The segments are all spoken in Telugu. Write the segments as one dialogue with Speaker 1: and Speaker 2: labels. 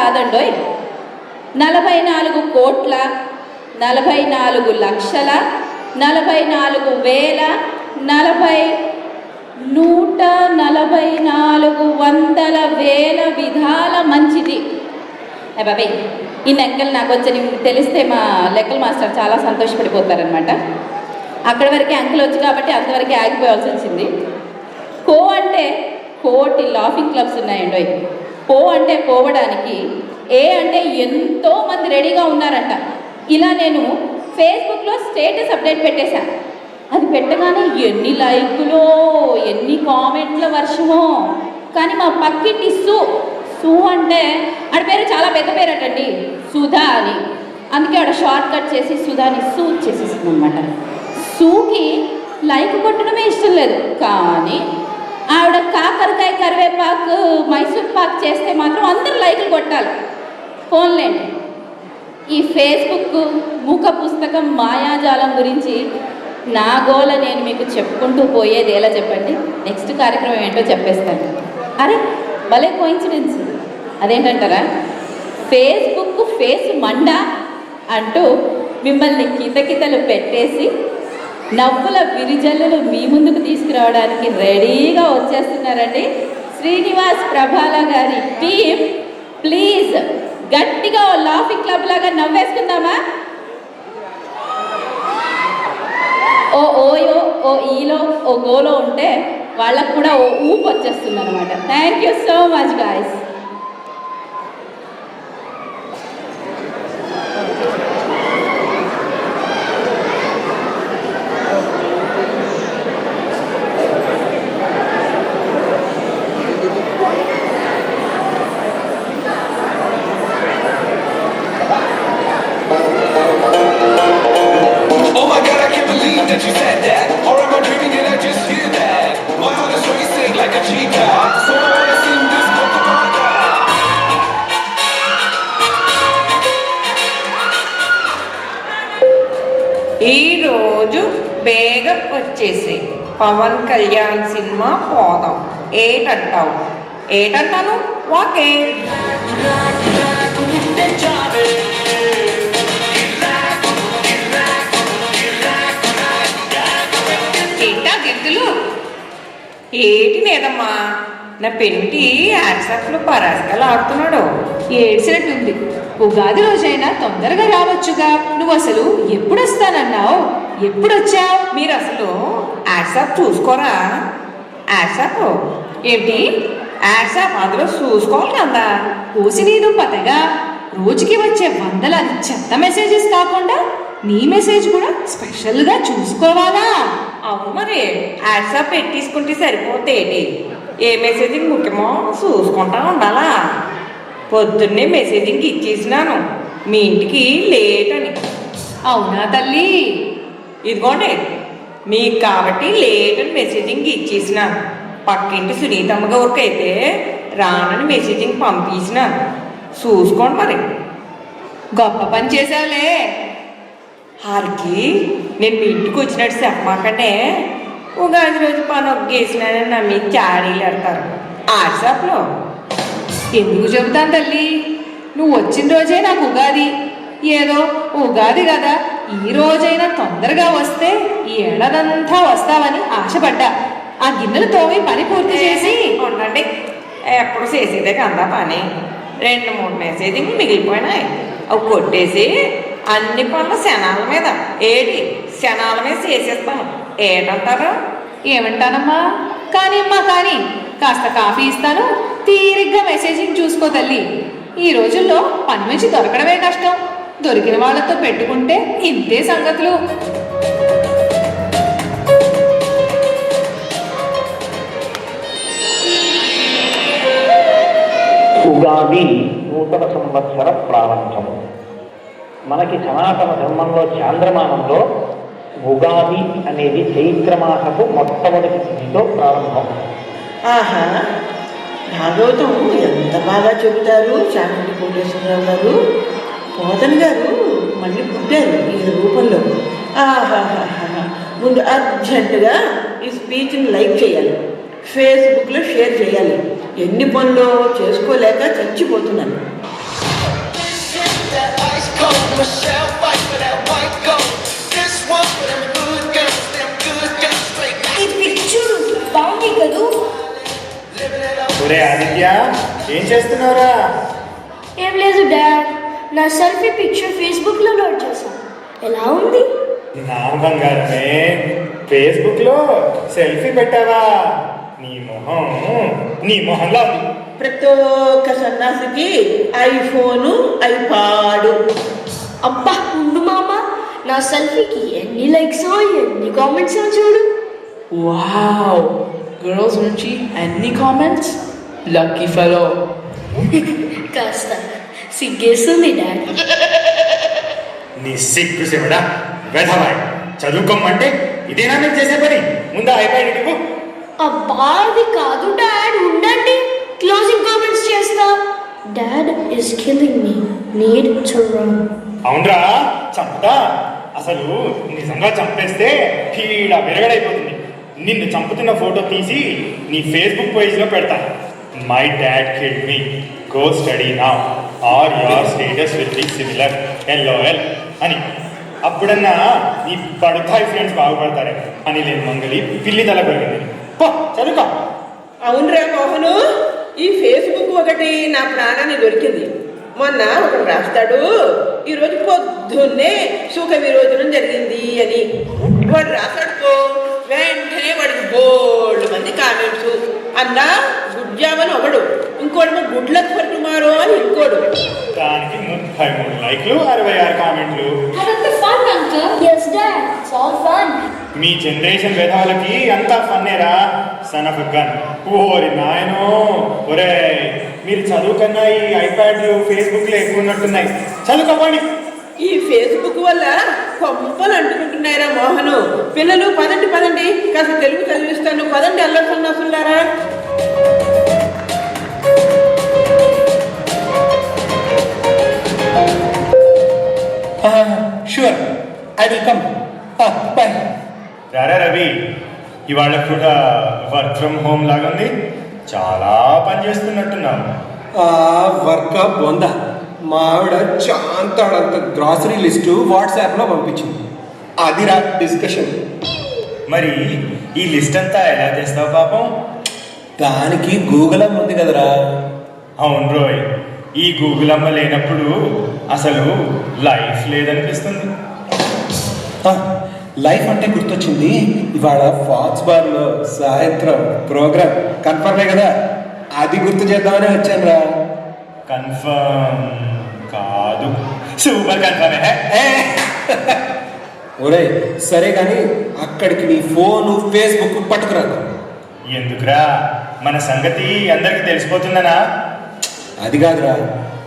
Speaker 1: కాదండోయ్. 44,44,44,144,000 విధాల మంచిది. బాబాయ్, ఈ లెక్కలు నాకు వచ్చి తెలిస్తే మా లెక్కల మాస్టర్ చాలా సంతోషపడిపోతారనమాట. అక్కడి వరకే అంకెలు వచ్చు కాబట్టి అంతవరకే ఆగిపోవాల్సి వచ్చింది. కో అంటే కోటి లాఫింగ్ క్లబ్స్ ఉన్నాయండి. పో అంటే పోవడానికి, ఏ అంటే ఎంతోమంది రెడీగా ఉన్నారంట. ఇలా నేను ఫేస్బుక్లో స్టేటస్ అప్డేట్ పెట్టేశాను. అది పెట్టగానే ఎన్ని లైకులో ఎన్ని కామెంట్ల వర్షమో. కానీ మా పక్కింటి సు అంటే ఆడ పేరు చాలా పెద్ద పేరటండి, సుధా అని. అందుకే ఆడ షార్ట్ కట్ చేసి సుధాని సూ చేసేసింది అనమాట. సూకి లైక్ కొట్టడమే ఇష్టం లేదు, కానీ ఆవిడ కాకరకాయ కరివేపాకు మైసూర్ పాక్ చేస్తే మాత్రం అందరూ లైకులు కొట్టాలి. ఫోన్లేండి, ఈ ఫేస్బుక్ ముఖ పుస్తకం మాయాజాలం గురించి నా గోల నేను మీకు చెప్పుకుంటూ పోయేది ఎలా చెప్పండి. నెక్స్ట్ కార్యక్రమం ఏంటో చెప్పేస్తాను. అరే భలే కోయిన్సిడెన్స్. అదేంటంటారా, ఫేస్బుక్ ఫేస్ మండా అంటూ మిమ్మల్ని కితకితలు పెట్టేసి నవ్వుల విరిజల్లులు మీ ముందుకు తీసుకురావడానికి రెడీగా వచ్చేస్తున్నారండి శ్రీనివాస్ ప్రభాల గారి టీం. ప్లీజ్ గట్టిగా లాఫింగ్ క్లబ్ లాగా నవ్వేసుకుందామా? ఓయో ఓ ఈలో ఓ గోలో ఉంటే వాళ్ళకు కూడా ఓ ఊపు వచ్చేస్తుంది అనమాట. Thank you so much guys.
Speaker 2: ఈరోజు బేగం వచ్చేసి పవన్ కళ్యాణ్ సినిమా పోదాం. ఏటంటావు? ఏటంటాను? ఓకే. ఏంటా గిద్దులు? ఏటి లేదమ్మా, నా పెంటి యాక్సాప్లో పరాజకాలు ఆడుతున్నాడు.
Speaker 3: ఏడ్చినట్టుంది. ఉగాది రోజైనా తొందరగా రావచ్చుగా. నువ్వు అసలు ఎప్పుడు వస్తానన్నావు? ఎప్పుడొచ్చావు?
Speaker 2: మీరు అసలు యాక్సాప్ చూసుకోరా? యాక్సాప్ ఏంటి? యాక్సాప్ అందులో చూసుకోవాలి కదా.
Speaker 3: కోసి నీదు పతగా రోజుకి వచ్చే వందలాది చెత్త మెసేజెస్ కాకుండా నీ మెసేజ్ కూడా స్పెషల్గా చూసుకోవాలా?
Speaker 2: అవును, మరి యాక్సాప్ పెట్టించుకుంటే సరిపోతే ఏంటి? ఏ మెసేజింగ్ ముఖ్యమో చూసుకుంటా ఉండాలా. పొద్దున్నే మెసేజింగ్ ఇచ్చేసినాను మీ ఇంటికి లేట్ అని.
Speaker 3: అవునా తల్లి?
Speaker 2: ఇదిగోండి, మీకు కాబట్టి లేట్ అని మెసేజింగ్ ఇచ్చేసినాను. పక్కింటి సునీతమ్మ గారికి అయితే రానని మెసేజింగ్ పంపించినాను. చూసుకోండి మరి.
Speaker 3: గొప్ప పని చేసావులే.
Speaker 2: వాళ్ళకి నేను మీ ఇంటికి వచ్చినట్టు చెప్పమాకంటే ఉగాది రోజు పని ఒగ్గేసినానని నా మీద చాడీలు పెడతారు వాట్సాప్లో.
Speaker 3: ఎందుకు చెబుతాను తల్లి, నువ్వు వచ్చిన రోజే నాకు ఉగాది. ఏదో ఉగాది కదా, ఈ రోజైనా తొందరగా వస్తే ఈ ఏడాదంతా వస్తావని ఆశపడ్డా. ఆ గిన్నెలు తోమి పని పూర్తి చేసి
Speaker 2: ఉండండి. ఎప్పుడు చేసేదే కదా పని. 2-3 మెసేజింగ్ మిగిలిపోయినాయి. అవి కొట్టేసి అన్ని పనులు శనాల మీద శనాల మీద చేసేస్తాను. ఏటంటారు?
Speaker 3: ఏమంటానమ్మా? కానీ అమ్మా కానీ కాస్త కాఫీ ఇస్తాను, తీరిగ్గా మెసేజింగ్ చూసుకో తల్లి. ఈ రోజుల్లో పని మంచి దొరకడమే కష్టం. దొరికిన వాళ్ళతో పెట్టుకుంటే ఇంతే సంగతులు.
Speaker 4: ఉగాది నూతన సంవత్సర ప్రారంభము. మనకి సనాతన ధర్మంలో చాంద్రమానంలో ఉగాది అనేది చైత్రమాసపు మొట్టమొదటి తిథితో ప్రారంభం.
Speaker 5: ఆహా, భాగవతం ఎంత బాగా చెబుతారు చాగంటి కోటేశ్వరరావు గారు. పోతన గారు మళ్ళీ పుట్టారు ఈ రూపంలో. ఆహాహాహా, ముందు అర్జెంటుగా ఈ స్పీచ్ని లైక్ చేయాలి, ఫేస్బుక్లో షేర్ చేయాలి. ఎన్ని పనులు చేసుకోలేక చచ్చిపోతున్నాను.
Speaker 6: ఒరే ఆదిత్య, ఏం చేస్తున్నావురా?
Speaker 7: ఏం లేదు డాడ్, నా సెల్ఫీ పిక్చర్ ఫేస్బుక్లో లోడ్ చేశాను. ఎలా ఉంది?
Speaker 6: నా బంగారమే, ఫేస్బుక్లో సెల్ఫీ పెట్టావా? నీ మొహంలా ఉంది.
Speaker 5: ప్రతి ఒక్క సన్నాసికి ఐఫోను, ఐపాడు.
Speaker 7: అబ్బా ఉండు మామ, నా సెల్ఫీకి ఎన్ని లైక్స్ ఎన్ని కామెంట్స్ చూడు.
Speaker 3: వావ్, గర్ల్స్ నుంచి ఎన్ని కామెంట్స్, లక్కీ ఫెలో.
Speaker 7: కాస్త సిగ్గేస్తుంది డాడ్.
Speaker 6: నీ సిగ్గు సెవడా వెధవాయ్. చదువుకోమంటే ఇదేనా మీరు చేసే పని? ముందా అయిపోయి నీకు.
Speaker 7: అబ్బా అది కాదు డాడ్, ఉండండి, క్లోజింగ్ కామెంట్స్ చేస్తా. Dad is killing me, need to run.
Speaker 6: అవునరా, చంపుతా. అసలు నిజంగా చంపేస్తే పీడ విరగడైపోతుంది. నిన్ను చంపుతున్న ఫోటో తీసి నీ ఫేస్బుక్ పేజ్లో పెడతా. My dad killed me, go study now, or your status will be similar, LOL అని. అప్పుడన్నా నీ పడుతాయి ఫ్రెండ్స్ బాగుపడతారే అని లేని మంగళి పిల్లి తల పెరిగింది. పో చదువుకో.
Speaker 5: అవునరా మోహను, ఈ ఫేస్బుక్ ఒకటి నా ప్రాణాన్ని దొరికింది. మొన్న ఒకడు రాస్తాడు, ఈరోజు పొద్దున్నే సుఖ విరోచనం జరిగింది అని. వాడు రాస్తాడుకో, వెంటనే వాడికి బోల్డ్ మంది కామెంట్స్. అన్నా గుడ్ జాబ్ అని ఒకడు, ఇంకోటి గుడ్ లక్ ఫర్ టుమారో అని ఇంకోడు.
Speaker 6: దానికి 33 లైక్లు, 66 కామెంట్లు.
Speaker 7: అదంతా fun uncle. yes dad, it's all fun.
Speaker 6: మీ జనరేషన్ విధాలకి అంతా ఫన్నేరా, సన్ ఆఫ్ గన్. ఓరి నాయనో, ఒరే మీరు చదువు కన్నా ఈ ఐప్యాడ్లు ఫేస్బుక్లు ఎక్కువ ఉన్నట్టున్నాయి. చదువుకోండి.
Speaker 5: ఈ ఫేస్బుక్ వల్ల కొంపలు అంటుకుంటున్నాయిరా మోహను. పిల్లలు పదండి పదండి, కాస్త తెలుగు చదివిస్తాను, పదండి అల్లరి సన్నాసులారా.
Speaker 8: Sure, I will come. Bye.
Speaker 6: రారా రవి, ఇవాళ కూడా వర్క్ ఫ్రమ్ హోమ్ లాగా ఉంది. చాలా పని చేస్తున్నట్టున్నావు.
Speaker 8: వర్క్ బొంద. మా ఆవిడ చాంతాడంత గ్రాసరీ లిస్టు వాట్సాప్లో పంపించింది. అదిరా డిస్కషన్.
Speaker 6: మరి ఈ లిస్ట్ అంతా ఎలా చేస్తావు పాపం?
Speaker 8: దానికి గూగుల్ అమ్మ ఉంది కదరా.
Speaker 6: అవును రోయ్, ఈ గూగుల్ అమ్మ లేనప్పుడు అసలు లైఫ్ లేదనిపిస్తుంది.
Speaker 8: లైఫ్ అంటే గుర్తొచ్చింది, ఇవాళ ఫాక్స్ బార్లో సాయంత్రం ప్రోగ్రామ్ కన్ఫర్మే కదా, అది గుర్తు చేద్దామని వచ్చాను రా.
Speaker 6: కన్ఫర్మ్ కాదు, సూపర్ కన్ఫర్మే.
Speaker 8: ఒరే సరే కానీ అక్కడికి నీ ఫోను ఫేస్బుక్ పట్టుకురాదు.
Speaker 6: ఎందుకురా, మన సంగతి అందరికి తెలిసిపోతుందనా?
Speaker 8: అది కాదురా,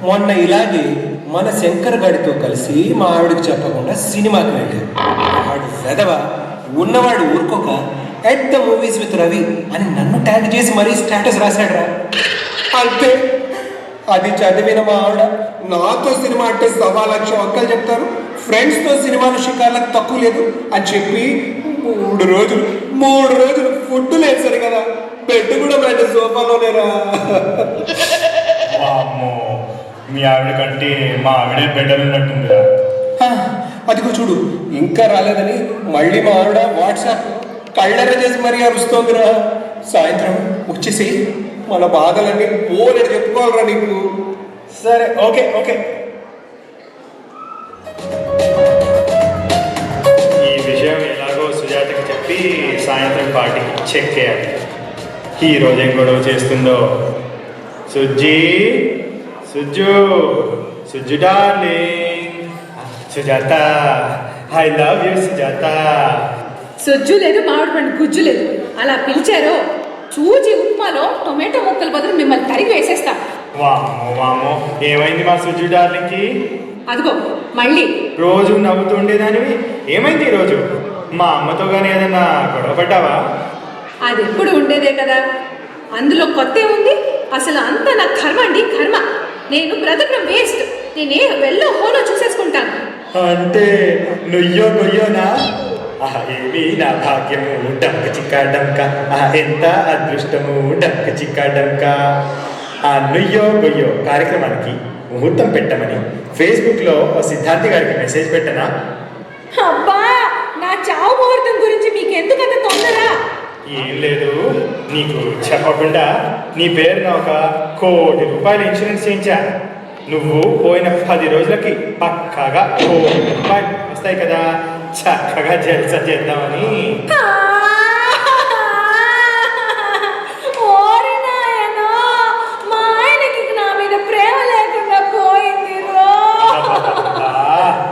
Speaker 8: మొన్న ఇలాగే మన శంకర్ గాడితో కలిసి మా ఆవిడకి చెప్పకుండా సినిమాకి వెళ్ళాడు. వాడు వెదవ ఉన్నవాడు ఊరుకోక at the movies with Ravi అని నన్ను ట్యాగ్ చేసి మరీ స్టేటస్ రాశాడురా. అంతే, అది చదివిన మా ఆవిడ నాతో సినిమా అంటే 1,00,000 ఒక్కలు చెప్తారు, ఫ్రెండ్స్తో సినిమాలు షికార్లకు తక్కువ లేదు అని చెప్పి 3 రోజులు ఫుడ్ లేదు సరి కదా, బెడ్ కూడా బయట సోఫాలోనేరా.
Speaker 6: వామ్మో, మీ ఆవిడ కంటే మా ఆవిడే బెటర్ ఉన్నట్టుందిరా.
Speaker 8: అదిగో చూడు, ఇంకా రాలేదని మళ్ళీ మా ఆవిడ వాట్సాప్ కళ్ళెర్ర చేసి మరీ అరుస్తోందిరా. సాయంత్రం వచ్చేసి మన బాధలన్నీ పోలేడు చెప్పుకోవాలరా నీకు.
Speaker 6: సరే, ఓకే ఓకే. ఈ విషయం ఎలాగో సుజాతకి చెప్పి సాయంత్రం పార్టీకి చెక్ చేయాలి. ఈ రోజేం గొడవ చేస్తుందో. Sujju darling, Sujatha, I love you Sujatha.
Speaker 3: Sojju లేదు, మామిడి పండు గుజ్జు లేదు, అలా పిలిచారో చూచి ఉప్మాలో టొమాటో ముక్కలు బదులు మిమ్మల్ని తరిగి వేసేస్తా.
Speaker 6: వామ్మో, ఏమైంది మా సుజ్జు డార్లింగ్కి?
Speaker 3: అదిగో మళ్ళీ.
Speaker 6: రోజు నవ్వుతుండేదానివి, ఏమైంది ఈరోజు? మా అమ్మతో కానీ ఏదన్నా గొడవ పడ్డావా?
Speaker 3: అది ఎప్పుడు ఉండేదే కదా, అందులో కొత్త ఉంది. అసలు అంతా నా కర్మ అండి, కర్మ. నేను బ్రతకడం వేస్ట్, నేనే వెళ్ళో హోలో చూసేసుకుంటాను.
Speaker 6: అంటే నుయ్యో గొయ్యోనా? ఏమి నా భాగ్యము డంక చిక్క డంక, ఎంత అదృష్టము డంక చిక్క డంక. ఆ నుయ్యో గొయ్యో కార్యక్రమానికి ముహూర్తం పెట్టమని ఫేస్బుక్లో సిద్ధార్థి గారికి మెసేజ్ పెట్టనా?
Speaker 3: అబ్బా, నా చావు ముహూర్తం గురించి మీకు ఎందుకంత తొందర?
Speaker 6: ఏం లేదు, నీకు చెప్పకుండా నీ పేరున ₹1 కోటి ఇన్సూరెన్స్ చేయించా. నువ్వు పోయిన 10 రోజులకి పక్కాగా ₹1 కోటి వస్తాయి కదా, చక్కగా జల్సా చేద్దామని.
Speaker 3: ఓరి నాయనా, మా ఆయనకి నా మీద ప్రేమ లేకుండా పోయింది రో.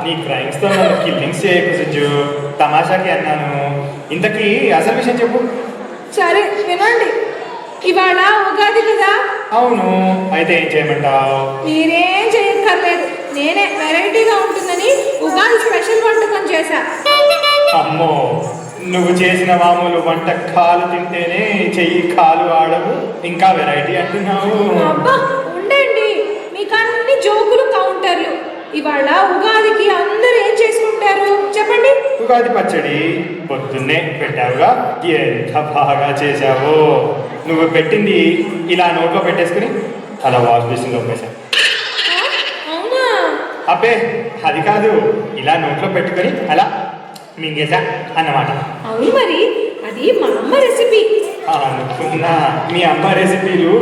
Speaker 6: నీ క్రైమ్స్ తో నన్ను కిల్లింగ్స్ చేయకు సుజ్జు, తమాషాకి అన్నాను. ఇంతకీ అసలు విషయం చెప్పు.
Speaker 3: సరే వినండి, ఇవాళ ఉగాది కదా.
Speaker 6: అవును, అయితే ఏం చేయమంటావు?
Speaker 3: మీరేం చేయక్కర్లేదు, నేనే వెరైటీగా ఉంటుందని ఉగాది స్పెషల్ వంటకం చేశా.
Speaker 6: అమ్మో, నువ్వు చేసిన మామూలు వంటకాలు తింటేనే చెయ్యి కాలు ఆడవు, ఇంకా వెరైటీ అంటున్నావు.
Speaker 3: అబ్బా ఉండండి, మీకు అన్ని జోకులు కౌంటర్లు. ఇవాళ ఉగాదికి అందరూ ఏం చేసుకుంటారు చెప్పండి?
Speaker 6: ఉగాది పచ్చడి పొద్దున్నే పెట్టావుగా, ఎంత బాగా చేశావో. నువ్వు పెట్టింది ఇలా నోట్లో పెట్టేసుకుని అలా వాష్ బేసిన్లో వేసా.
Speaker 3: అవునా?
Speaker 6: అబ్బే అది కాదు, ఇలా నోట్లో పెట్టుకొని అలా మింగేసా అన్నమాట.
Speaker 3: అవును మరి, అది మా అమ్మ రెసిపీ.
Speaker 6: అనుకున్నా మీ అమ్మ రెసిపీలు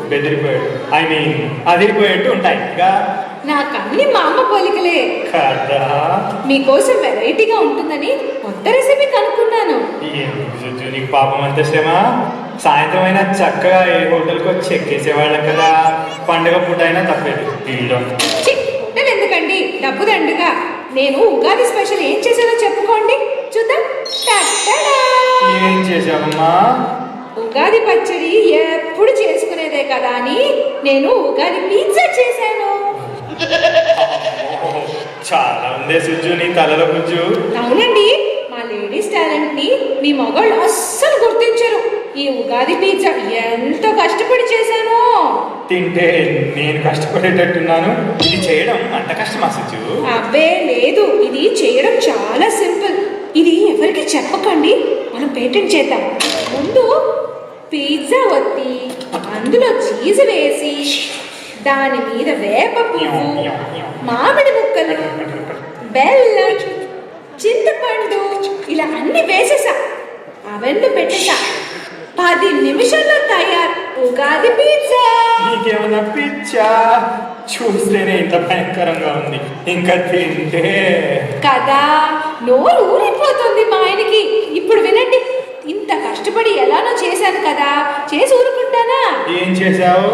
Speaker 6: బెదిరిపోయాడు, ఐ మీన్ అదిరిపోయేట్టు ఉంటాయి
Speaker 3: నాకన్నీ మా అమ్మ పోలికలే
Speaker 6: కదా.
Speaker 3: మీకోసం వెరైటీగా ఉంటుందని కొత్త రెసిపీ కనుక్కున్నాను.
Speaker 6: నీకు పాపం అంత శ్రమ. సాయంత్రం అయినా చక్కగా ఏ హోటల్కి వచ్చి ఎక్కేసేవాళ్ళం కదా, పండుగ పూట అయినా తప్పేది.
Speaker 3: హోటల్ ఎందుకండి, డబ్బు దండుగా. నేను ఉగాది స్పెషల్ ఏం చేశానో చెప్పుకోండి చూద్దాం.
Speaker 6: ఏం చేశావమ్మా?
Speaker 3: ఉగాది పచ్చడి ఎప్పుడు చేసుకునేదే కదా అని నేను ఉగాది పిజ్జా చేశాను.
Speaker 6: చాలా ఉందే సుజ్జు నీ తలలో గుజ్జు.
Speaker 3: అవునండి, మా లేడీస్ టాలెంట్ ని మీ మగవాళ్ళు అస్సలు గుర్తించరు. ఈ ఉగాది పిజ్జా ఎంతో కష్టపడి చేశాను.
Speaker 6: తింటే నేను కష్టపడేటట్టున్నాను, ఇది చేయడం అంత కష్టమా సుజ్జు?
Speaker 3: అబ్బే లేదు, ఇది చేయడం చాలా సింపుల్. ఇది ఎవరికి చెప్పకండి, మనం పేటెంట్ చేద్దాం. ముందు పిజ్జా వత్తి అందులో చీజ్ వేసి దాని మీద వేప పువ్వు, మామిడి ముక్కలు, బెల్లం, చింతపండు ఇలా అన్ని వేసేసా. అవెన్లో పెట్టేసా. 10 నిమిషాల్లో తయారు ఉగాది పిజ్జా.
Speaker 6: నీకేమన్నా పిచ్చా? చూస్తేనే ఇంత భయంకరంగా ఉంది, ఇంకా తింటే
Speaker 3: కదా నోరు ఊరిపోతుంది మా ఆయనకి. ఇప్పుడు వినండి, ఇంత కష్టపడి ఎలానో చేశాను కదా, చేసి ఊరుకుంటానా?
Speaker 6: ఏం చేసావు?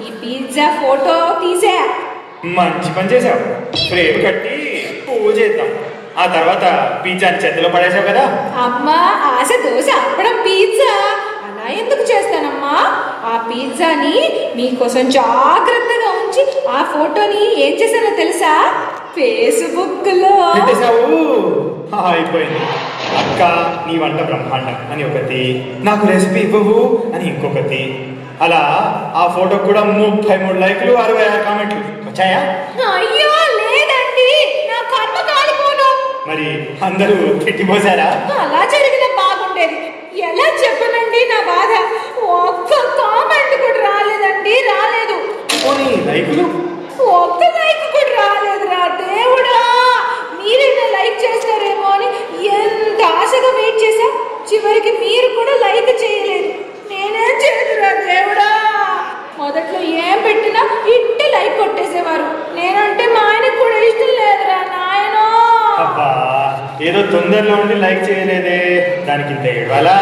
Speaker 3: ఈ పిజ్జా ఫోటో తీసా.
Speaker 6: మంచి పని చేసావు. ఫ్రేమ్ కట్టి పువ్వు చేద్దాం. ఆ తర్వాత పిజ్జాని చేతిలో పడేసావు కదా.
Speaker 3: అమ్మా ఆశ దోశ అప్పడం పిజ్జా అలా ఎందుకు చేస్తానమ్మా? ఆ పిజ్జాని మీకోసం జాగ్రత్తగా ఉంచి ఆ ఫోటోని ఏం చేశానో తెలుసా? ఫేస్బుక్ లో
Speaker 6: పెట్టేశావు. అయిపోయింది. అక్క నీ వంట బ్రహ్మాండం అని ఒకటి, నాకు రెసిపీ ఇవ్వవు అని ఇంకొకటి. అలా ఆ ఫోటో కూడా 33 లైక్లు 66 కామెంట్లు వచ్చాయా?
Speaker 3: అయ్యో లేదండి, నా కర్మ కాలిపోను.
Speaker 6: మరి అందరూ తిట్టిపోసారా?
Speaker 3: అలా జరిగిన బాగుండేది. ఎలా చెప్పనండి నా బాధ? ఒక్క కామెంట్ కూడా రాలేదండి, రాలేదు.
Speaker 6: పోనీ లైకులు?
Speaker 3: ఒక్క లైక్ కూడా రాలేదురా దేవుడా. మీరేనా లైక్ చేస్తారేమో అని ఎంత ఆశగా వెయిట్ చేశా, చివరికి మీరు కూడా లైక్ చేయలేదు. నేనేం చేయదురా దేవుడా. మొదట్లో ఏం పెట్టినా ఇంటి లైక్ కొట్టేసేవారు. నేనంటే మా ఆయనకు కూడా ఇష్టం లేదురా నాయనో.
Speaker 6: అబ్బా ఏదో తొందరలో ఉండి లైక్ చేయలేదే, దానికి ఇంత ఏడవాలా?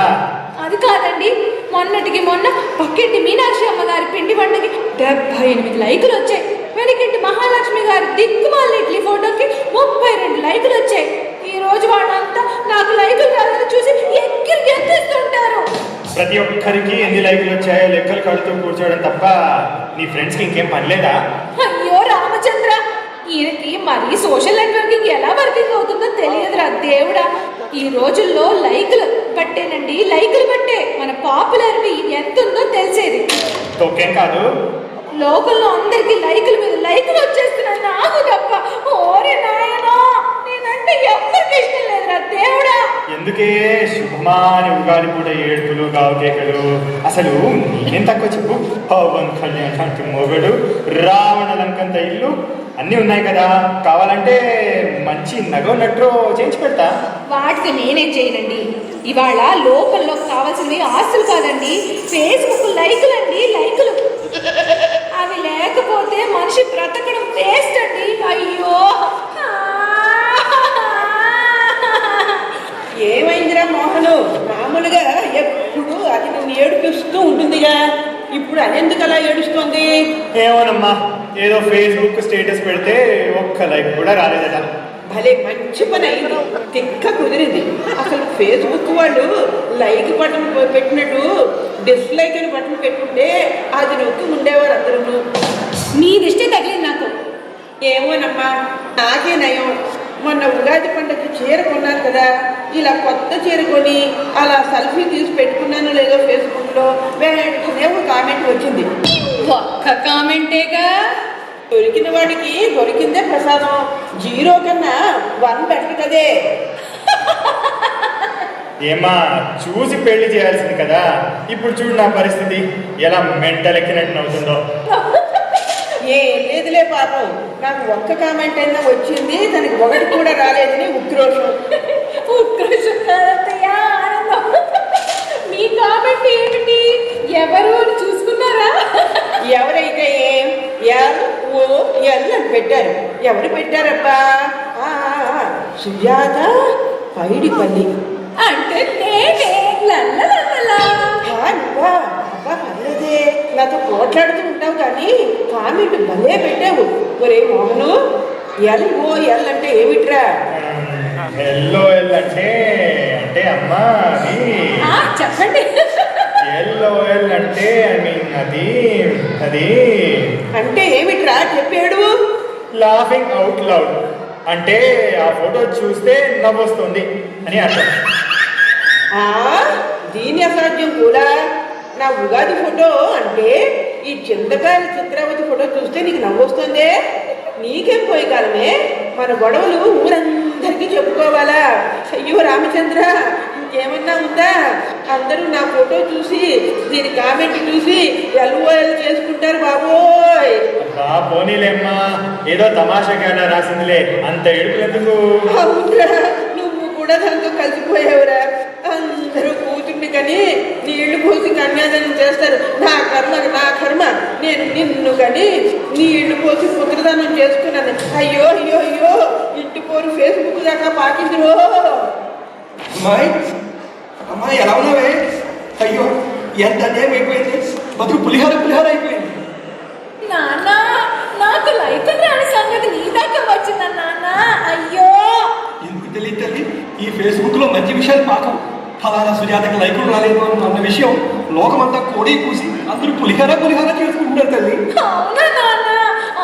Speaker 3: అది కాదండి, మొన్నటికి మొన్న పక్కింటి మీనాక్షి అమ్మగారి పిండి వంటకి 78 లైకులు వచ్చాయి. వెనకింటి మహాలక్ష్మి గారి దిక్కుమాల ఇడ్లీ ఫోటోకి 32 లైకులు వచ్చాయి. ఈ రోజు వాళ్ళంతా నాకు లైకులు రాదని చూసి ఎక్కిరి ఎత్తిస్తుంటారు.
Speaker 6: ప్రతి ఒక్కరికి ఎన్ని లైకులు వచ్చాయో లెక్కలు కడుతూ కూర్చోవడం తప్ప నీ ఫ్రెండ్స్కి ఇంకేం పని లేదా?
Speaker 3: అయ్యో రామచంద్ర, ఈయనకి మరీ సోషల్ నెట్వర్కింగ్ ఎలా వర్కింగ్ అవుతుందో తెలియదురా దేవుడా. ఈ రోజుల్లో లైకులు బట్టేనండి, లైకులు బట్టే మన పాపులారిటీ ఎంత ఉందో తెలిసేది.
Speaker 6: ఓకేం కాదు,
Speaker 3: లోకల్లో అందరికి లైకుల మీద లైకులు వచ్చేస్తున్నాయి, నాకు తప్ప. ఓరే నాయనా, నేనంటే ఎవరికి ఇష్టం లేదురా దేవుడా.
Speaker 6: ఎందుకే శుభమాని ఉగాది పూట ఏడుపులు గావుకేకలు? అసలు నేనేం తక్కువ చెప్పు? పవన్ కళ్యాణ్ లాంటి మొగడు, రావణ లంకంత ఇల్లు అన్నీ ఉన్నాయి కదా. కావాలంటే మంచి నగ నట్రో చేయించి పెడతా.
Speaker 3: వాటితో నేనేం చేయనండి. ఇవాళ లోకల్లో కావాల్సినవి ఆస్తులు కాదండి, ఫేస్బుక్ లైకులు అండి, లైకులు. అవి లేకపోతే మనిషి బ్రతకడం వేస్ట్ అండి. అయ్యో
Speaker 5: ఏమైందిరా మోహను? మామూలుగా ఎప్పుడు అది నువ్వు ఏడిపిస్తూ ఉంటుందిగా, ఇప్పుడు అదెందుకు అలా ఏడుస్తోంది?
Speaker 6: ఏమోనమ్మా, ఏదో ఫేస్బుక్ స్టేటస్ పెడితే ఒక్క లైక్ కూడా రాలేదట.
Speaker 5: భలే మంచి పని అయింది, తిక్క కుదిరింది. అసలు ఫేస్బుక్ వాళ్ళు లైక్ బటన్ పెట్టినట్టు డిస్లైక్ అని బటన్ పెట్టుకుంటే అది నొక్కి ఉండేవారు అందరూ.
Speaker 3: మీ దిష్టి తగిలింది నాకు.
Speaker 5: ఏమోనమ్మా, నాకే నయం. మొన్న ఉగాది పండుగకి చీర కొన్నాను కదా, ఇలా కొత్త చీర కొని అలా సెల్ఫీ తీసి పెట్టుకున్నాను లేదో ఫేస్బుక్లో, వెంటనే ఒక కామెంట్ వచ్చింది.
Speaker 3: ఒక్క కామెంటేగా.
Speaker 5: దొరికిన వాడికి దొరికిందే ప్రసాదం, 0 కన్నా 1 బెటర్ కదే.
Speaker 6: ఏమా, చూసి పెళ్లి చేయాల్సింది కదా. ఇప్పుడు చూడు నా పరిస్థితి ఎలా మెంటల్ ఎక్కినట్టు అవుతుందో.
Speaker 5: ఏం లేదులే పాపం, నాకు ఒక్క కామెంట్ అయినా వచ్చింది, దానికి ఒకటి కూడా రాలేదని ఉక్రోషం.
Speaker 3: ఉక్రోషం కాదత్తయ్యా, ఆనందం. మీ కామెంట్ ఏమిటి? ఎవరు అని చూసుకున్నారా?
Speaker 5: ఎవరైతే ఏం LOL అని పెట్టారు. ఎవరు పెట్టారబ్బా? సుజాత పైడిపల్లి.
Speaker 3: అంటే నేనే. లల్లలల్లలా.
Speaker 5: అబ్బా పర్లేదే, నాతో పోట్లాడుతూ ఉంటావు కానీ కామెంట్ భలే పెట్టావు. ఒరే మోహను, LOL అంటే ఏమిట్రా?
Speaker 6: LOL అంటే అంటే అమ్మా అది
Speaker 3: చెప్పండి.
Speaker 6: LOL అంటే ఐ మీన్ అది అది
Speaker 5: అంటే ఏమిట్రా చెప్పాడు?
Speaker 6: లాఫింగ్ అవుట్ లౌడ్ అంటే ఆ ఫోటో చూస్తే నవ్వొస్తుంది అని అర్థం.
Speaker 5: దీని అసాధ్యం కూడా. నా ఉగాది ఫోటో అంటే ఈ చింతకాయల చిత్రావతి ఫోటో చూస్తే నీకు నవ్వొస్తుందే? నీకేం పోయి కాలమే, మన గొడవలు ఊరందరికీ చెప్పుకోవాలా? అయ్యో రామచంద్ర, ఇంకేమన్నా ఉందా? అందరూ నా ఫోటో చూసి దీని కామెంట్ చూసి LOL చేసుకుంటారు బాబోయ్.
Speaker 6: పోనీలేమ్మా, ఏదో తమాషాగా రాసిందిలే, అంత ఏడుపు ఎందుకు?
Speaker 5: అవునరా, నువ్వు కూడా దాంతో కలిసిపోయావురా. అందరూ కూతుర్ని కానీ నీళ్లు పోసి కన్యాదానం చేస్తారు. నా కర్మ, నేను నిన్ను కానీ నీళ్లు పోసి పుత్రదానం చేసుకున్నాను. అయ్యో అయ్యో అయ్యో, ఇంటి పోరు ఫేస్బుక్ దాకా పాకిందిరో.
Speaker 8: అమ్మాయి ఎలా ఉన్నావే? అయ్యో ఎంత అన్యాయం అయిపోయింది, బతుకు పులిహార అయిపోయింది.
Speaker 3: నాన్న, నాకు లైకులు రాని సంగతి నీ దాకా వచ్చిందా నాన్న? అయ్యో
Speaker 8: ఎందుకు తెలియదు తల్లి, ఈ ఫేస్బుక్ లో మంచి విషయాలు పాకం. ఫలానా సుజాతకి లైకులు రాలేదు అన్న విషయం లోకమంతా కోడి కూసి అందరూ పులిహార చేసుకుంటున్నారు తల్లి.
Speaker 3: అవునా నాన్న?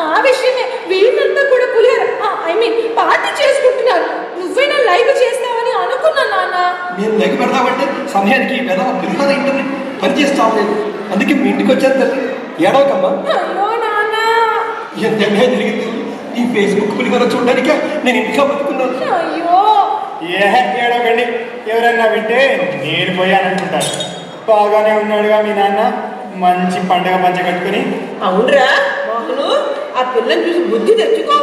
Speaker 3: ఆ విషయమే, వీళ్ళంతా కూడా పులిహార పార్టీ చేసుకుంటున్నారు. నువ్వైనా లైక్ చేస్తావని అనుకున్నా నాన్న.
Speaker 8: నేను లైక్ పెడతామంటే సమయానికి వెదవ పులిహార ఇంటర్నెట్ పనిచేస్తాం లేదు, అందుకే మీ ఇంటికి వచ్చాను తల్లి. ఏడవకమ్మా.
Speaker 3: అయ్యో నాన్న,
Speaker 8: ఎంత అన్యాయం జరిగింది. ఈ ఫేస్బుక్ పులిహార చూడడానికే నేను ఇంటిగా బతుకున్నాను.
Speaker 3: అయ్యో
Speaker 6: ఏడవకండి, ఎవరన్నా వింటే నేను పోయాననుకుంటాను. బాగానే ఉన్నాడుగా మీ నాన్న, మంచి పండగ పంచ కట్టుకుని.
Speaker 5: అవునరా మోహను, ఆ పిల్లని చూసి బుద్ధి తెచ్చుకో.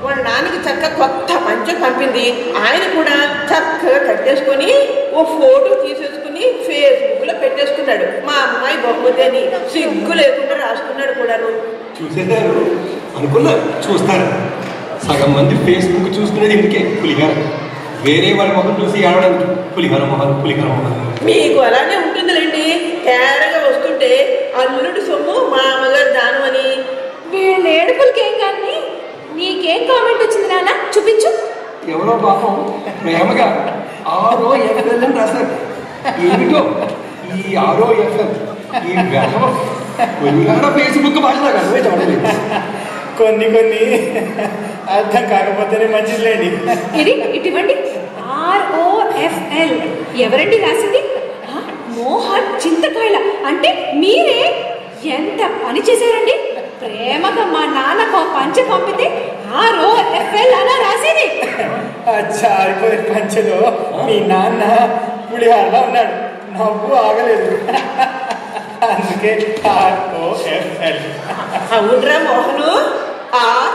Speaker 5: వాళ్ళ నాన్నకి చక్కగా కొత్త పంచం పంపింది, ఆయన కూడా చక్కగా కట్టేసుకొని ఓ ఫోటో తీసేసుకుని ఫేస్బుక్లో పెట్టేసుకున్నాడు. మా అమ్మాయి బహుమతి అని సిగ్గు లేకుండా రాసుకున్నాడు కూడాను.
Speaker 8: చూసేదారు అనుకున్నా, చూస్తారు. సగం మంది ఫేస్బుక్ చూసుకునేది ఇందుకే పులిహార. వేరే వాళ్ళ మొహం చూసి ఆడడానికి పులిహార మొహం.
Speaker 5: మీకు అలానే ఉంటుందిలేండి, తేరగా వస్తుంటే అల్లుడు సొమ్ము మా అమ్మగారు దానం అని.
Speaker 3: వీళ్ళ ఏడుపులకేం కానీ నీకేం కామెంట్ వచ్చింది నాన్న? చూపించు.
Speaker 8: ఎవరో పాపం ప్రేమగా ROFL అని రాశారు. ఏమిటో ఈ ROFL, ఈ పులిహార ఫేస్బుక్ భాషలో అర్థమే చూడలేదు.
Speaker 6: కొన్ని అర్థం కాకపోతేనే మంచిదిలేండి.
Speaker 3: ఇది ఇటువంటి ROFL ఎవరండి రాసింది? మోహన్ చింతకాయల అంటే మీరే? ఎంత పని చేశారండి? ప్రేమగా మా నాన్నకు పంచ పంపితే ROFL అలా రాసేది.
Speaker 6: చారిపోయే పంచలో మీ నాన్న పులిహారలా ఉన్నాడు, నవ్వు ఆగలేదు. అందుకే ROFL.
Speaker 5: అవునరా మోహను,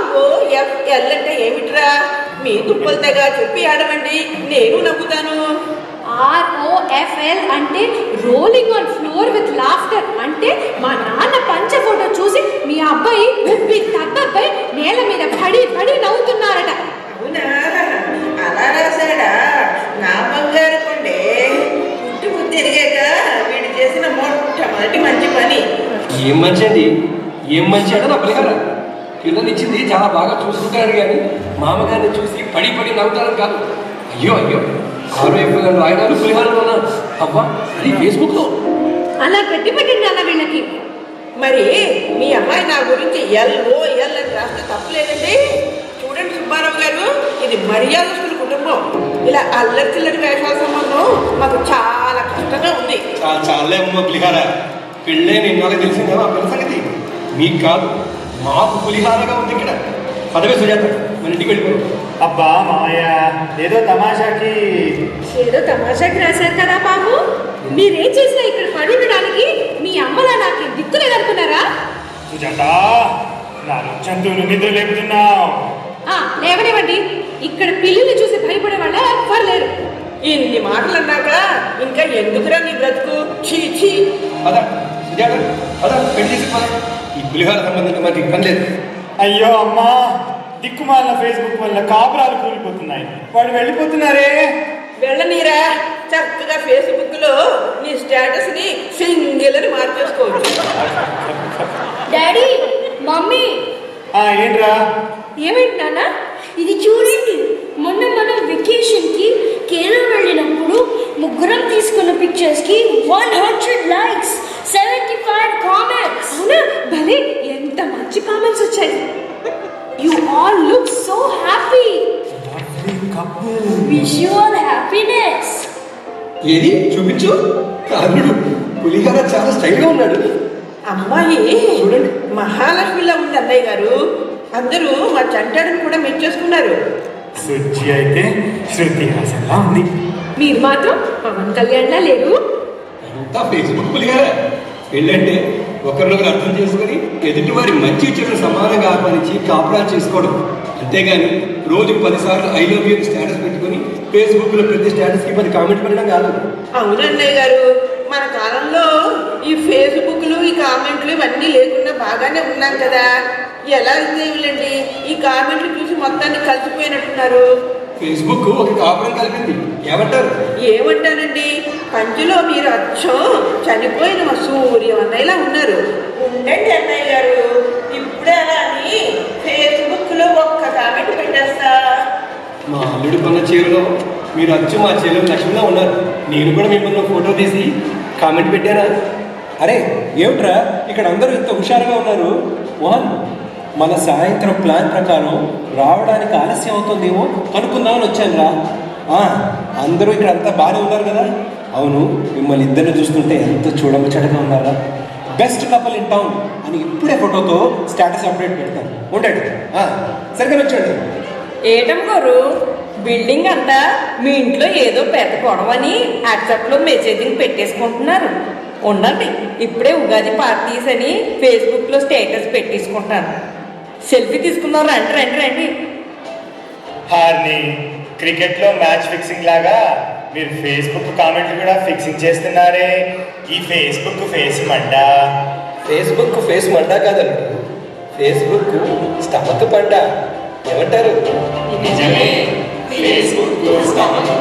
Speaker 5: ROFL అంటే ఏమిట్రా? మీ దుప్పలు తెగ చెప్పి ఆడమండి, నేను నవ్వుతాను.
Speaker 3: ROFL అంటే rolling on floor with laughter. అంటే మా నాన్న పంచ ఫోటో చూసి మీ అబ్బాయి ఉబ్బి తగ్గబ్బాయి నేల మీద పడి పడి నవ్వుతున్నారట.
Speaker 5: అవునా, అలా రాశాడా? నా బంగారు కొండే పుట్టి తిరిగాక వీడు చేసిన మొట్టమొదటి మంచి పని.
Speaker 8: ఏం మంచి అండి, ఏం మంచి అంటే నా పులిహార. పిల్లనిచ్చింది చాలా బాగా చూసుకుంటారు కానీ మామగారిని చూసి పడి పడి నవ్వుతారని కాదు. అయ్యో అయ్యో, ROFL రాయడాలు పులిహారలో ఉన్నారు. అబ్బా, అది ఫేస్బుక్లో.
Speaker 3: అలా గట్టి పెట్టింది అన్న వీళ్ళకి.
Speaker 5: మరి మీ అమ్మాయి నా గురించి LOL అని రాస్తే తప్పలేదండి. చూడండి సుబ్బారావు గారు, ఇది మర్యాదస్తుల కుటుంబం. ఇలా అల్లరి చిల్లరి వేషాల సంబంధం మాకు చాలా కష్టంగా ఉంది.
Speaker 8: చాలే అమ్మ పులిహార. పెళ్ళే నిన్న తెలిసిందా మా పిల్ల సంగతి? మీకు కాదు, మాకు పులిహారగా ఉంది ఇక్కడ. పదవే సుజాత, మన ఇంటికి వెళ్ళిపోయి.
Speaker 6: అబ్బా మామయ్య, ఏదో తమాషాకి.
Speaker 3: ఏదో తమాషాకి రాశారు కదా బాబు. మీరేం చేసినా ఇక్కడ పడి ఉండడానికి మీ అమ్మలా నాకు దిక్కు లేదనుకున్నారా?
Speaker 6: సుజాత, నాలుగు జంతువులు నిద్ర లేపుతున్నావు.
Speaker 3: లేవనివ్వండి. ఇక్కడ పిల్లల్ని చూసి భయపడే వాళ్ళ ఎవ్వరు లేరు.
Speaker 5: ఇన్ని మాటలు అన్నాక ఇంకా ఎందుకురా నీ బ్రతుకు? చీ చీ.
Speaker 8: పద సుజాత, పద పెళ్లి చేసుకోవాలి. ఈ పులిహార సంబంధించి మనకి ఇబ్బంది లేదు.
Speaker 6: అయ్యో అమ్మా, దిక్కుమాలిన ఫేస్బుక్ వల్ల కాపురాలు కూలిపోతున్నాయి. వాళ్ళు వెళ్ళిపోతున్నారే.
Speaker 5: వెళ్ళనీరా, చక్కగా ఫేస్బుక్ లో నీ స్టేటస్ ని సింగిల్ అని మార్చేసుకోవచ్చు.
Speaker 7: డాడీ, మమ్మీ,
Speaker 6: ఏంట్రా?
Speaker 3: ఏమిటి నాన్న?
Speaker 7: ఇది చూడండి. మొన్న మనం వెకేషన్ కి కేరళ వెళ్ళినప్పుడు ముగ్గురం తీసుకున్న పిక్చర్స్ కి 100 likes, 75 comments.
Speaker 3: అవునా? భలే, ఎంత మంచి కామెంట్స్ వచ్చాయి. You all look so happy.
Speaker 7: Wish you all happiness.
Speaker 8: ఏది చూపించు. అల్లుడు పులిహార చాలా స్టైల్గా ఉన్నాడు.
Speaker 5: అమ్మాయి
Speaker 8: చూడండి,
Speaker 5: మహాలక్ష్మిలా ఉంది అన్నయ్య గారు. అందరూ మా చంటాడుని కూడా మెచ్చేసుకున్నారు.
Speaker 6: సుజ్జి అయితే శృతి హాసన్లా ఉంది.
Speaker 3: మీరు మాత్రం పవన్ కళ్యాణ్లా లేరు.
Speaker 8: అంతా ఫేస్బుక్ పులిహార. పెళ్ళంటే ఒకరినొకరు అర్థం చేసుకుని ఎదుటి వారి మంచి చెడు సమానంగా ఆహ్వానించి కాపురాలు చేసుకోవడం. అంతేగాని రోజుకు 10 సార్లు I love you స్టేటస్ పెట్టుకుని ఫేస్బుక్లో ప్రతి స్టేటస్కి 10 కామెంట్ పెట్టడం కాదు.
Speaker 5: అవునన్నయ్య గారు, మన కాలంలో ఈ ఫేస్బుక్లు, ఈ కామెంట్లు ఇవన్నీ లేకుండా బాగానే ఉన్నాం కదా. ఎలా దేవులండి ఈ కామెంట్లు చూసి మొత్తాన్ని కలిసిపోయినట్టున్నారు.
Speaker 8: ఫేస్బుక్ ఒక కాపురం కలిపింది. ఏమంటారు?
Speaker 5: ఏమంటానండి, పంచులో మీరు అచ్చం చనిపోయిన మా సూర్య అన్నయ్యలా ఉన్నారు. ఉండండి అన్నయ్య గారు, ఇప్పుడే అలా అని ఫేస్బుక్ లో ఒక్క కామెంట్ పెట్టేస్తా.
Speaker 8: మా అల్లుడు కొన్న చీరలో మీరు అచ్చు మా చెల్లెలు లక్ష్మిలా ఉన్నారు. నేను కూడా మిమ్మల్ని ఫోటో తీసి కామెంట్ పెట్టారా? అరే ఏమిట్రా, ఇక్కడ అందరూ ఇంత హుషారుగా ఉన్నారు. మోహన్, మన సాయంత్రం ప్లాన్ ప్రకారం రావడానికి ఆలస్యం అవుతుందేమో కనుక్కుందామని వచ్చాను రా. అందరూ ఇక్కడ అంతా బాగానే ఉన్నారు కదా? అవును, మిమ్మల్ని ఇద్దరిని చూస్తుంటే ఎంత చూడముచ్చటగా ఉన్నారా. బెస్ట్ కపుల్ ఇన్ టౌన్ అని ఇప్పుడే ఫోటోతో స్టేటస్ అప్డేట్ పెడతాను. ఉండండి, సరిగ్గా వచ్చండి.
Speaker 2: ఏటం గారు, బిల్డింగ్ అంతా మీ ఇంట్లో ఏదో పెద్ద గొడవని వాట్సాప్లో మెసేజింగ్ పెట్టేసుకుంటున్నారు. ఉండండి, ఇప్పుడే ఉగాది పార్టీస్ అని ఫేస్బుక్లో స్టేటస్ పెట్టేసుకుంటాను. సెల్ఫీ తీసుకుందాం, రండి రండి రండి.
Speaker 6: హార్ని, క్రికెట్లో మ్యాచ్ ఫిక్సింగ్ లాగా మీరు ఫేస్బుక్ కామెంట్లు కూడా ఫిక్సింగ్ చేస్తున్నారే. ఈ ఫేస్బుక్ ఫేస్ మంట.
Speaker 8: ఫేస్బుక్ ఫేస్ మంట కాదండి, ఫేస్బుక్ స్టమక్ పంట. ఏమంటారు?
Speaker 6: నిజమే, ఫేస్బుక్ స్టమక్